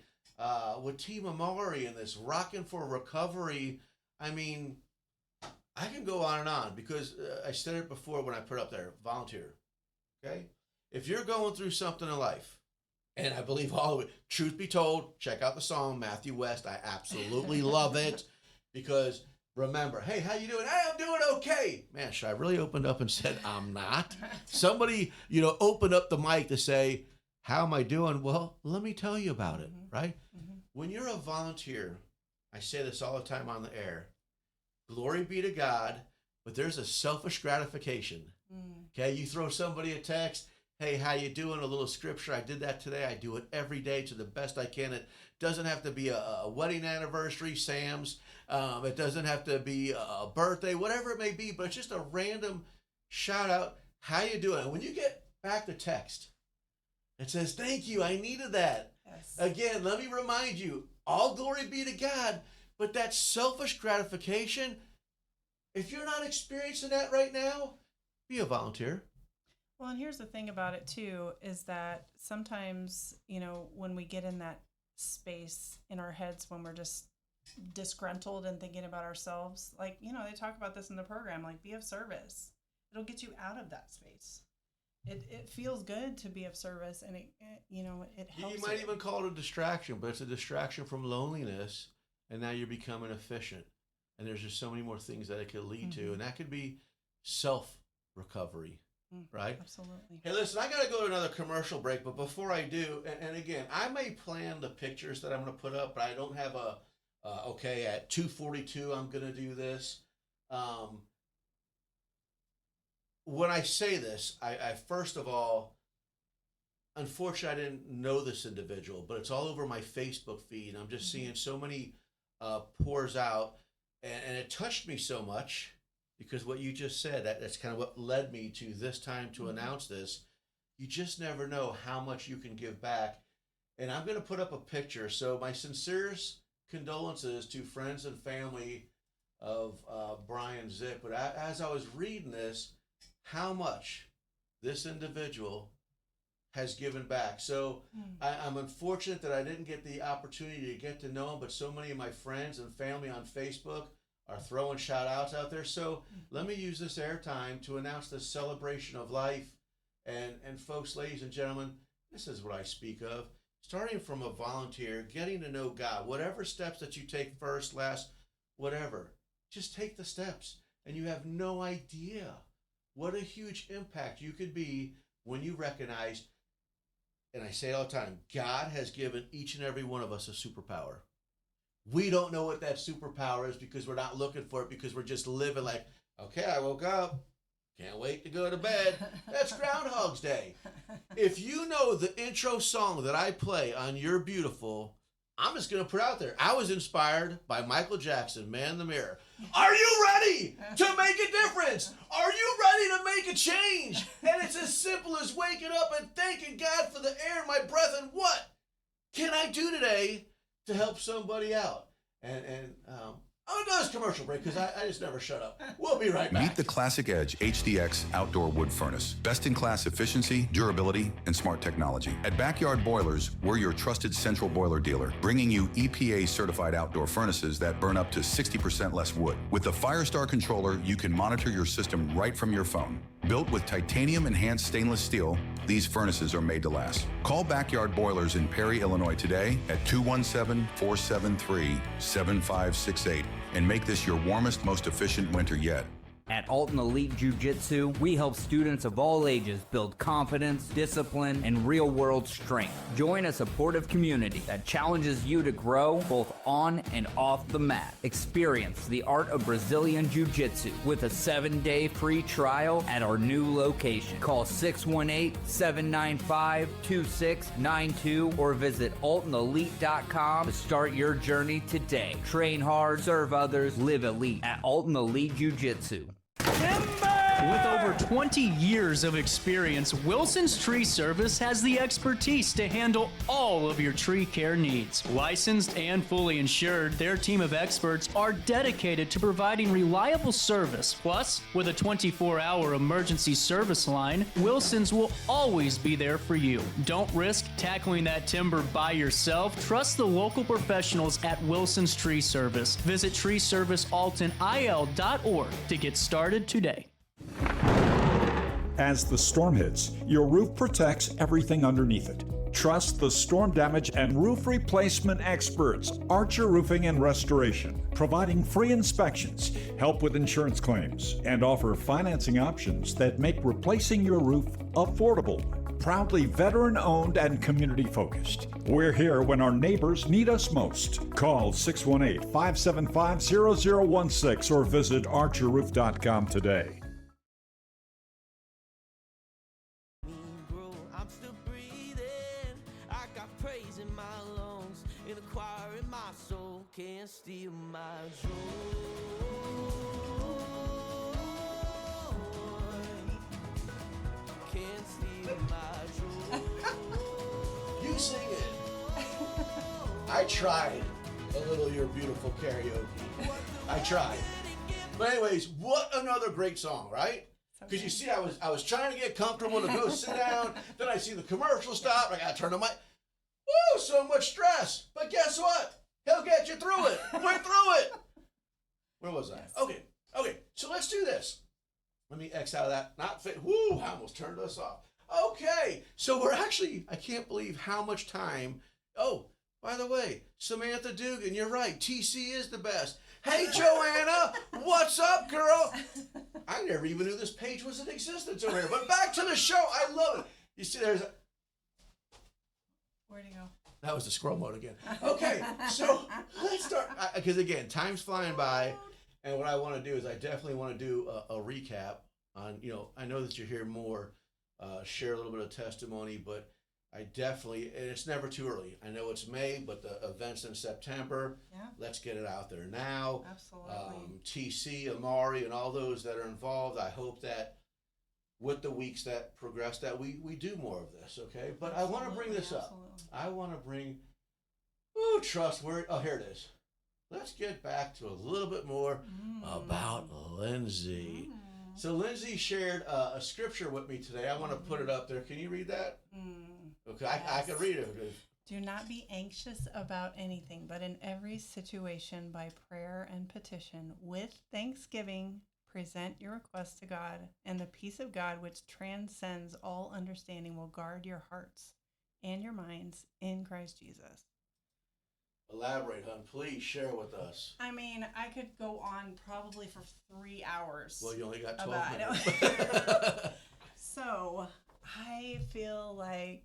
with Team Amare and this Rockin' for Recovery. I mean, I can go on because I said it before when I put up there, volunteer, okay? If you're going through something in life, and I believe all of it, truth be told, check out the song, Matthew West. I absolutely love it because remember, hey, how you doing? Hey, I'm doing okay. Man, should I really opened up and said I'm not? Somebody, you know, opened up the mic to say, how am I doing? Well, let me tell you about it, right? When you're a volunteer, I say this all the time on the air, glory be to God, but there's a selfish gratification. Okay, you throw somebody a text, hey, how you doing? A little scripture. I did that today. I do it every day to the best I can. It doesn't have to be a wedding anniversary, Sam's. It doesn't have to be a birthday, whatever it may be, but it's just a random shout out. How you doing? And when you get back the text, it says, thank you. I needed that. Yes. Again, let me remind you, all glory be to God, but that selfish gratification, if you're not experiencing that right now, be a volunteer. Well, and here's the thing about it too, is that sometimes, you know, when we get in that space in our heads, when we're just disgruntled and thinking about ourselves, like, you know, they talk about this in the program, like, be of service. It'll get you out of that space. It feels good to be of service, and it you know, it helps. You might even call it a distraction, but it's a distraction from loneliness, and now you're becoming efficient. And there's just so many more things that it could lead to, and that could be self-recovery. Right? Absolutely. Hey, listen, I got to go to another commercial break, but before I do, and again, I may plan the pictures that I'm going to put up, but I don't have okay, at 2:42, I'm going to do this. When I say this, I first of all, unfortunately, I didn't know this individual, but it's all over my Facebook feed. I'm just seeing so many pours out, and it touched me so much. Because what you just said, that's kind of what led me to this time to announce this. You just never know how much you can give back. And I'm going to put up a picture. So my sincerest condolences to friends and family of Brian Zick. But as I was reading this, how much this individual has given back. So I'm unfortunate that I didn't get the opportunity to get to know him, but so many of my friends and family on Facebook are throwing shout outs out there. So let me use this airtime to announce this celebration of life. And folks, ladies and gentlemen, this is what I speak of. Starting from a volunteer, getting to know God, whatever steps that you take first, last, whatever, just take the steps. And you have no idea what a huge impact you could be when you recognize, and I say it all the time, God has given each and every one of us a superpower. We don't know what that superpower is because we're not looking for it, because we're just living like, okay, I woke up, can't wait to go to bed. That's Groundhog's Day. If you know the intro song that I play on You're Beautiful, I'm just going to put out there, I was inspired by Michael Jackson, Man in the Mirror. Are you ready to make a difference? Are you ready to make a change? And it's as simple as waking up and thanking God for the air in my breath, and what can I do today to help somebody out? And I'm going to do this commercial break because I just never shut up. We'll be right back. Meet the Classic Edge HDX outdoor wood furnace. Best-in-class efficiency, durability, and smart technology. At Backyard Boilers, we're your trusted central boiler dealer, bringing you EPA-certified outdoor furnaces that burn up to 60% less wood. With the Firestar controller, you can monitor your system right from your phone. Built with titanium-enhanced stainless steel, these furnaces are made to last. Call Backyard Boilers in Perry, Illinois today at 217-473-7568 and make this your warmest, most efficient winter yet. At Alton Elite Jiu-Jitsu, we help students of all ages build confidence, discipline, and real-world strength. Join a supportive community that challenges you to grow both on and off the mat. Experience the art of Brazilian Jiu-Jitsu with a 7-day free trial at our new location. Call 618-795-2692 or visit altonelite.com to start your journey today. Train hard, serve others, live elite at Alton Elite Jiu-Jitsu. With over 20 years of experience, Wilson's Tree Service has the expertise to handle all of your tree care needs. Licensed and fully insured, their team of experts are dedicated to providing reliable service. Plus, with a 24-hour emergency service line, Wilson's will always be there for you. Don't risk tackling that timber by yourself. Trust the local professionals at Wilson's Tree Service. Visit treeservicealtonil.org to get started today. As the storm hits, your roof protects everything underneath it. Trust the storm damage and roof replacement experts, Archer Roofing and Restoration, providing free inspections, help with insurance claims, and offer financing options that make replacing your roof affordable. Proudly veteran-owned and community-focused. We're here when our neighbors need us most. Call 618-575-0016 or visit archerroof.com today. I'm still breathing. I got praise in my lungs, in the choir in my soul. Can't steal my joy. Can't steal my joy. You sing it. I tried a little You're Beautiful karaoke. I tried. But anyways, what another great song, right? Because you see, I was trying to get comfortable to go sit down. Then I see the commercial stop. I got to turn the mic. Woo, so much stress. But guess what? He'll get you through it. We're through it. Where was I? Okay. So let's do this. Let me X out of that. Not fit. Woo, I almost turned us off. Okay. So we're actually, I can't believe how much time. Oh, by the way, Samantha Dugan, you're right. TC is the best. Hey, Joanna, what's up, girl? I never even knew this page was in existence over here. But back to the show. I love it. You see, there's a... Where'd he go? That was the scroll mode again. Okay, so let's start. Because, again, time's flying by. And what I want to do is I definitely want to do a recap on, I know that you hear more, share a little bit of testimony, but I definitely, and it's never too early. I know it's May, but the event's in September. Yeah. Let's get it out there now. Absolutely. TC, Amare, and all those that are involved, I hope that with the weeks that progress that we do more of this, okay? But I want to bring this up. I want to bring, trustworthy. Oh, here it is. Let's get back to a little bit more about Lindsay. So Lindsay shared a scripture with me today. I want to put it up there. Can you read that? Okay, yes. I can read it. Do not be anxious about anything, but in every situation, by prayer and petition, with thanksgiving, present your requests to God, and the peace of God, which transcends all understanding, will guard your hearts and your minds in Christ Jesus. Elaborate, hon. Please share with us. I mean, I could go on probably for 3 hours. Well, you only got 12 minutes. So, I feel like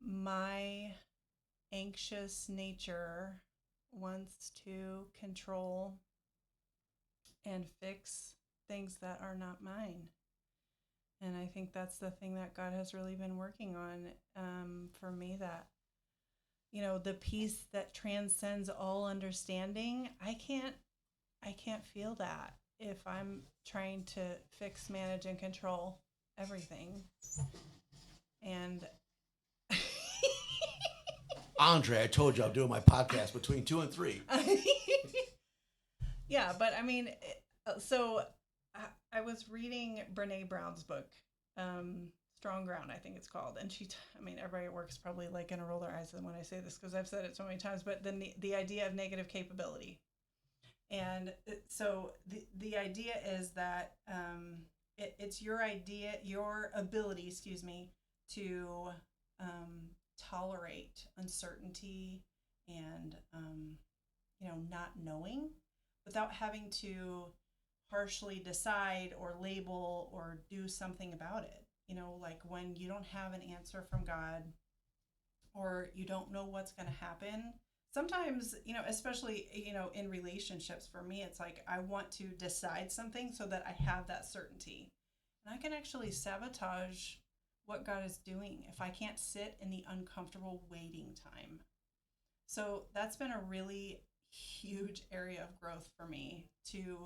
my anxious nature wants to control and fix things that are not mine. And I think that's the thing that God has really been working on for me, that, the peace that transcends all understanding. I can't feel that if I'm trying to fix, manage, and control everything. And Andre, I told you I'm doing my podcast between 2 and 3. Yeah, but I mean, so I was reading Brene Brown's book, Strong Ground, I think it's called. And everybody at work is probably like going to roll their eyes when I say this because I've said it so many times, but then the idea of negative capability. And so the idea is that it's your ability, to tolerate uncertainty and, not knowing without having to harshly decide or label or do something about it. You know, like when you don't have an answer from God or you don't know what's going to happen. Sometimes, you know, especially, you know, in relationships, for me, it's like I want to decide something so that I have that certainty. And I can actually sabotage what God is doing if I can't sit in the uncomfortable waiting time. So that's been a really huge area of growth for me, to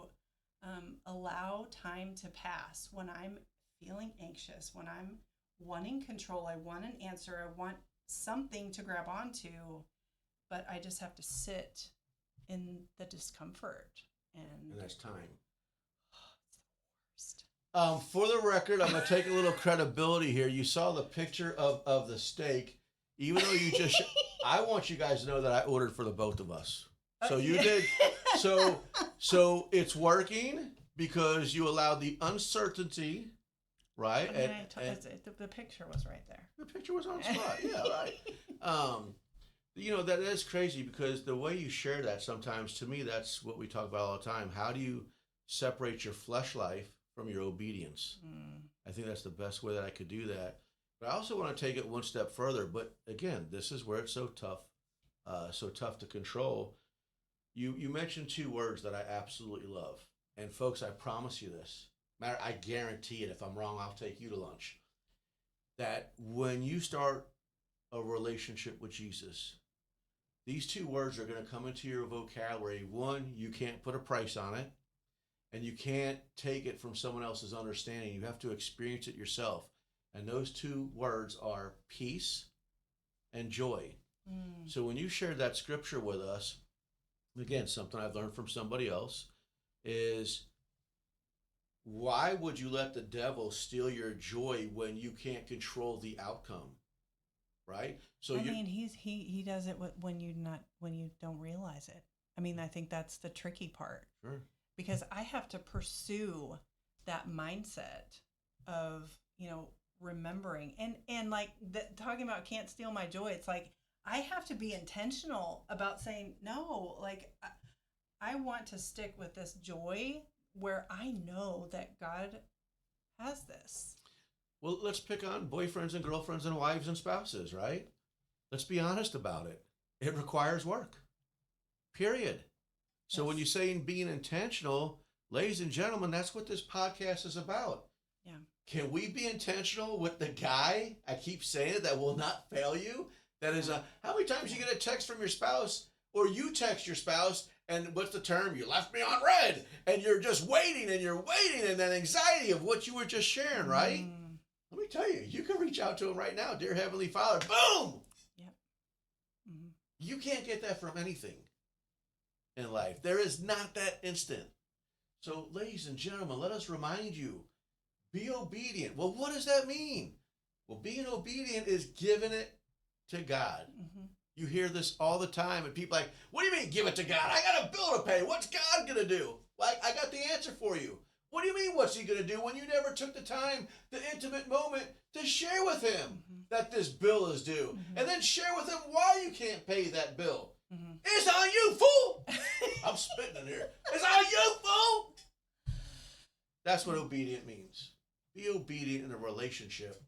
allow time to pass when I'm feeling anxious, when I'm wanting control, I want an answer, I want something to grab onto, but I just have to sit in the discomfort. And that's time. It's the worst. For the record, I'm going to take a little credibility here. You saw the picture of the steak. Even though you just, I want you guys to know that I ordered for the both of us. So you did. So it's working because you allowed the uncertainty, right? I mean, the picture was right there. The picture was on spot. Yeah, right. You know, that is crazy because the way you share that sometimes, to me, that's what we talk about all the time. How do you separate your flesh life from your obedience? I think that's the best way that I could do that. But I also want to take it one step further. But again, this is where it's so tough to control. You mentioned two words that I absolutely love. And folks, I promise you this. Matter, I guarantee it. If I'm wrong, I'll take you to lunch. That when you start a relationship with Jesus, these two words are going to come into your vocabulary. One, you can't put a price on it, and you can't take it from someone else's understanding. You have to experience it yourself. And those two words are peace and joy. So when you shared that scripture with us, again, something I've learned from somebody else, is why would you let the devil steal your joy when you can't control the outcome? Right? So I mean, he does it when you don't realize it. I mean, I think that's the tricky part. Sure. Because I have to pursue that mindset of, you know, remembering and like talking about can't steal my joy. It's like I have to be intentional about saying no. Like I want to stick with this joy where I know that God has this. Well, let's pick on boyfriends and girlfriends and wives and spouses, right? Let's be honest about it. It requires work, period. So when you're saying being intentional, ladies and gentlemen, that's what this podcast is about. Yeah. Can we be intentional with the guy, I keep saying it, that will not fail you? That is how many times you get a text from your spouse or you text your spouse and what's the term? You left me on red and you're just waiting and that anxiety of what you were just sharing, right? Let me tell you, you can reach out to him right now. Dear Heavenly Father, boom! Yep. You can't get that from anything in life. There is not that instant. So, ladies and gentlemen, let us remind you, be obedient. Well, what does that mean? Well, being obedient is giving it to God. You hear this all the time, and people are like, what do you mean give it to God? I got a bill to pay. What's God going to do? Like, I got the answer for you. What do you mean, what's he going to do when you never took the time, the intimate moment to share with him that this bill is due? And then share with him why you can't pay that bill. It's on you, fool! I'm spitting in here. It's on you, fool! That's what obedient means. Be obedient in a relationship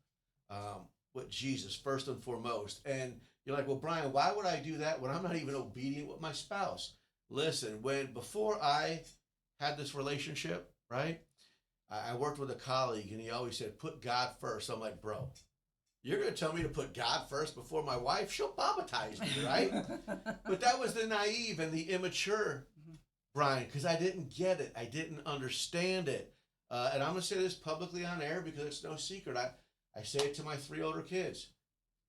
with Jesus, first and foremost. And you're like, well, Brian, why would I do that when I'm not even obedient with my spouse? Listen, before I had this relationship, right? I worked with a colleague, and he always said, put God first. I'm like, bro, you're going to tell me to put God first before my wife? She'll baptize me, right? But that was the naive and the immature, Brian, because I didn't get it. I didn't understand it. And I'm going to say this publicly on air because it's no secret. I say it to my 3 older kids.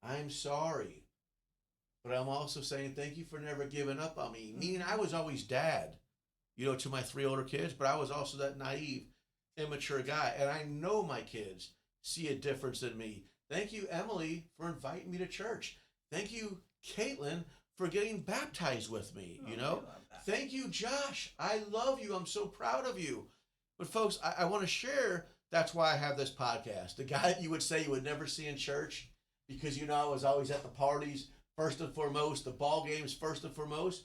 I'm sorry. But I'm also saying thank you for never giving up on me. Meaning I was always dad, to my 3 older kids, but I was also that naive, immature guy. And I know my kids see a difference in me. Thank you, Emily, for inviting me to church. Thank you, Caitlin, for getting baptized with me, Thank you, Josh. I love you. I'm so proud of you. But folks, I want to share, that's why I have this podcast. The guy that you would say you would never see in church because, I was always at the parties, first and foremost, the ball games, first and foremost.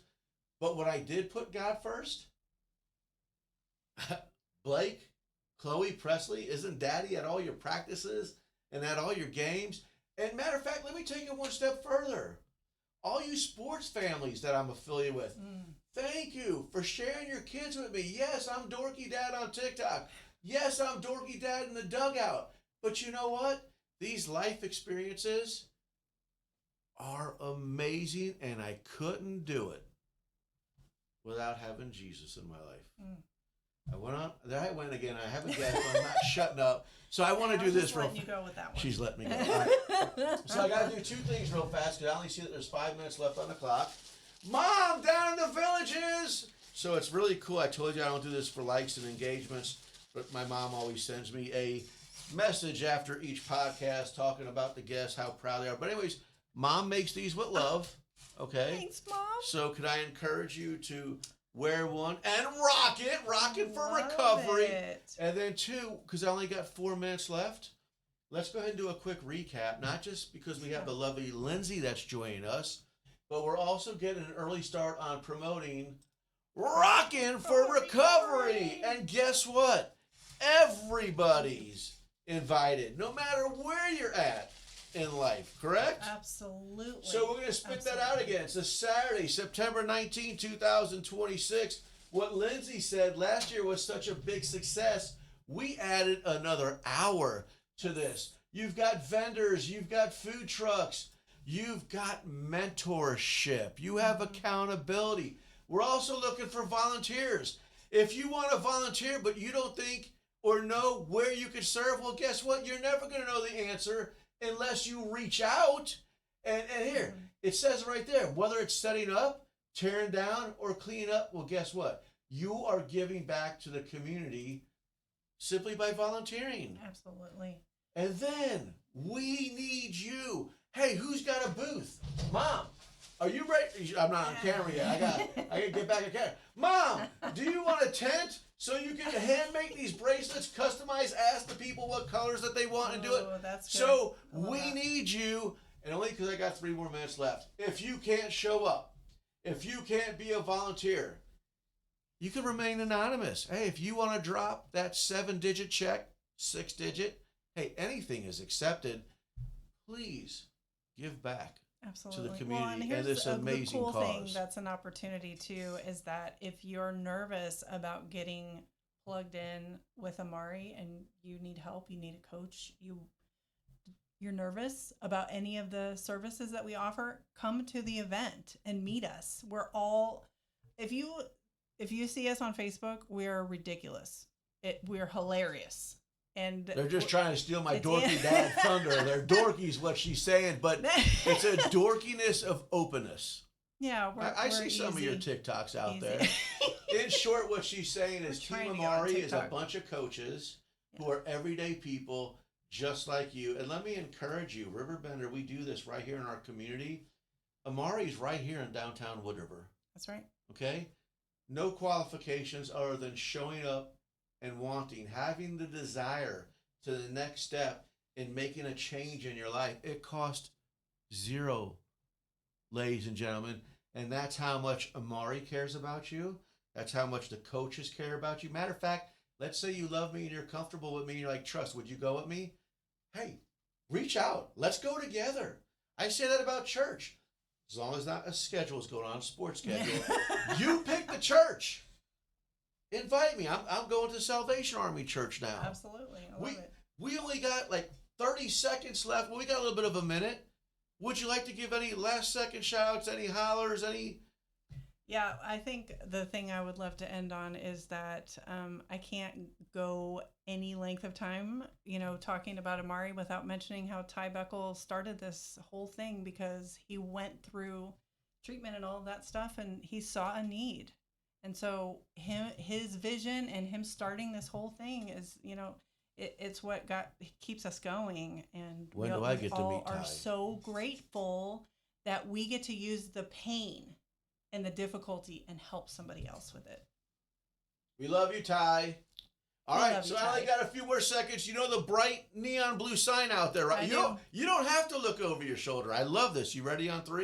But when I did put God first, Blake, Chloe, Presley, isn't Daddy at all your practices and at all your games? And matter of fact, let me take it one step further. All you sports families that I'm affiliated with, thank you for sharing your kids with me. Yes, I'm Dorky Dad on TikTok. Yes, I'm Dorky Dad in the dugout. But you know what? These life experiences are amazing, and I couldn't do it without having Jesus in my life. I went on. There I went again. I have a guest. I'm not shutting up. So I want to do this real. Letting you go with that one. She's letting me go. All right. So I got to do two things real fast because I only see that there's 5 minutes left on the clock. Mom, down in the villages. So it's really cool. I told you I don't do this for likes and engagements, but my mom always sends me a message after each podcast talking about the guests, how proud they are. But anyways, Mom makes these with love. Okay. Thanks, Mom. So could I encourage you to wear one and rock it for Love recovery. it. And then two, because I only got 4 minutes left, let's go ahead and do a quick recap, not just because we have the lovely Lindsay that's joining us, but we're also getting an early start on promoting Rockin' for Recovery. And guess what? Everybody's invited, no matter where you're at in life, correct? Absolutely. So we're going to spit that out again. It's a Saturday, September 19, 2026. What Lindsay said last year was such a big success, we added another hour to this. You've got vendors, you've got food trucks, you've got mentorship, you have accountability. We're also looking for volunteers. If you want to volunteer, but you don't think or know where you could serve, well, guess what? You're never going to know the answer unless you reach out. And here, it says right there, whether it's setting up, tearing down, or cleaning up, well, guess what? You are giving back to the community simply by volunteering. Absolutely. And then we need you. Hey, who's got a booth? Mom, are you ready? I'm not on camera yet. I got to get back on camera. Mom, do you want a tent so you can hand make these bracelets, customize, ask the people what colors that they want and do it? That's good. So we need you, and only because I got 3 more minutes left. If you can't show up, if you can't be a volunteer, you can remain anonymous. Hey, if you want to drop that 7-digit check, 6-digit, hey, anything is accepted. Please give back. Absolutely. To the community and and here's this amazing the cool cause. thing that's an opportunity too is that if you're nervous about getting plugged in with Amare and you need help, you need a coach, you're nervous about any of the services that we offer, come to the event and meet us. We're all, if you see us on Facebook, we're ridiculous. We're hilarious. And they're just trying to steal my dorky dad thunder. They're dorkies, what she's saying, but it's a dorkiness of openness. Yeah, I see some of your TikToks out there. In short, what she's saying is Team Amare is a bunch of coaches who are everyday people just like you. And let me encourage you, Riverbender, we do this right here in our community. Amare's right here in downtown Wood River. That's right. Okay? No qualifications other than showing up and wanting, having the desire to the next step in making a change in your life. It costs zero, ladies and gentlemen. And that's how much Amare cares about you. That's how much the coaches care about you. Matter of fact, let's say you love me and you're comfortable with me and you're like, Trust, would you go with me? Hey, reach out. Let's go together. I say that about church. As long as not a schedule is going on, a sports schedule. You pick the church. Invite me. I'm going to Salvation Army Church now. Absolutely. I love it. We only got like 30 seconds left. Well, we got a little bit of a minute. Would you like to give any last second shout outs, any hollers, any? Yeah, I think the thing I would love to end on is that I can't go any length of time, talking about Amare without mentioning how Ty Beckel started this whole thing, because he went through treatment and all of that stuff and he saw a need. And so his vision and him starting this whole thing is, it's what keeps us going. And when do I get to meet Ty? Are so grateful that we get to use the pain and the difficulty and help somebody else with it. We love you, Ty. All right, so I only Ty. got a few more seconds. You know the bright neon blue sign out there, right? You don't have to look over your shoulder. I love this. You ready on 3?